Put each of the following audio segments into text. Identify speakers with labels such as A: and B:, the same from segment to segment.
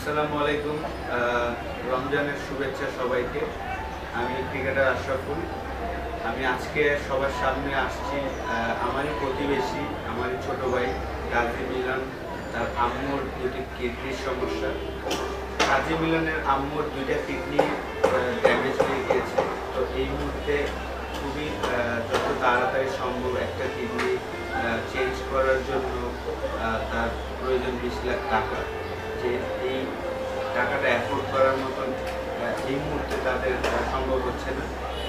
A: আসসালামু আলাইকুম। রমজানের শুভেচ্ছা সবাইকে। আমি ক্রিকেটার আশরাফুল। আমি আজকে সবার সামনে আসছি। আমারই প্রতিবেশী, আমারই ছোট ভাই কাজী মিলন, তার আম্মুর দুটি কিডনির সমস্যা। কাজী মিলনের আম্মুর দুইটা কিডনি ড্যামেজ হয়ে গিয়েছে। তো এই মুহূর্তে খুবই যত তাড়াতাড়ি সম্ভব একটা কিডনি চেঞ্জ করার জন্য তার প্রয়োজন 20 লাখ টাকা। যে এই টাকাটা অ্যাফোর্ড করার মতন এই মুহূর্তে তাদের সম্ভব হচ্ছে না।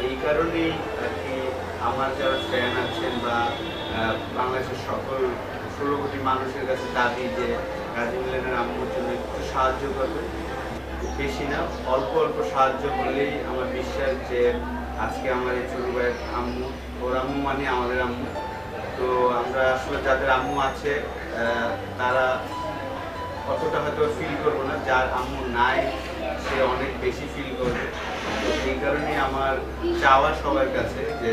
A: এই কারণেই আর কি আমার যারা ফ্যান আছেন বা বাংলাদেশের সকল 16 কোটি মানুষের কাছে দাবি যে কাজী মিলনের আম্মুর জন্য একটু সাহায্য করবে। বেশি না, অল্প অল্প সাহায্য করলেই আমার বিশ্বাস যে আজকে আমার এই ছোট ভাইয়ের আম্মু, ওর আম্মু মানে আমাদের আম্মু। তো আমরা আসলে যাদের আম্মু আছে তারা অতটা হয়তো ফিল করবো না, যার আম্মু নাই সে অনেক বেশি ফিল করবে। তো এই কারণেই আমার চাওয়া সবার কাছে যে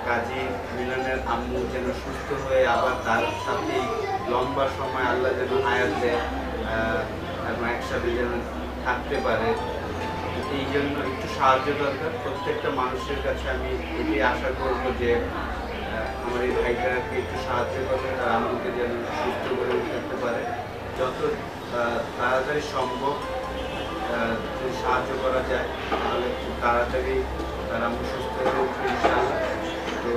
A: কাজী মিলনের আম্মু যেন সুস্থ হয়ে আবার তার সাথেই লম্বা সময় আল্লাহ যেন হায়াত দেয় এবং একসাথে যেন থাকতে পারে। এই জন্য একটু সাহায্য দরকার প্রত্যেকটা মানুষের কাছে। আমি এটাই আশা করব যে আমার এই ভাইটাকে একটু সাহায্য করবে, তার আম্মুকে যেন সুস্থ করে উঠতে পারে। যত তাড়াতাড়ি সম্ভব যদি সাহায্য করা যায় তাহলে খুব তাড়াতাড়ি তার আম্মু সুস্থ হয়ে উঠবে ইনশাআল্লাহ। তো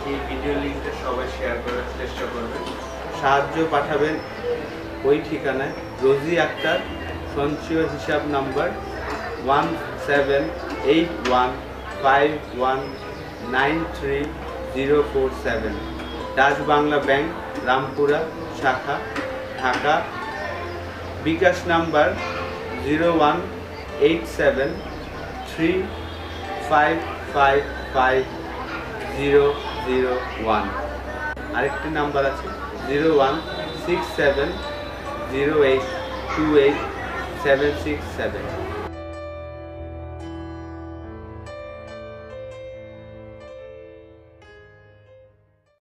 A: এই ভিডিও লিঙ্কটা সবাই শেয়ার করার চেষ্টা করবেন। সাহায্য পাঠাবেন ওই ঠিকানায়, রোজি আক্তার, সঞ্চয় হিসাব number 17815193047, Dutch Bangla bank, Rampura শাখা, ঢাকা। বিকাশ নাম্বার 018735550001। আরেকটি নাম্বার আছে 016708287767।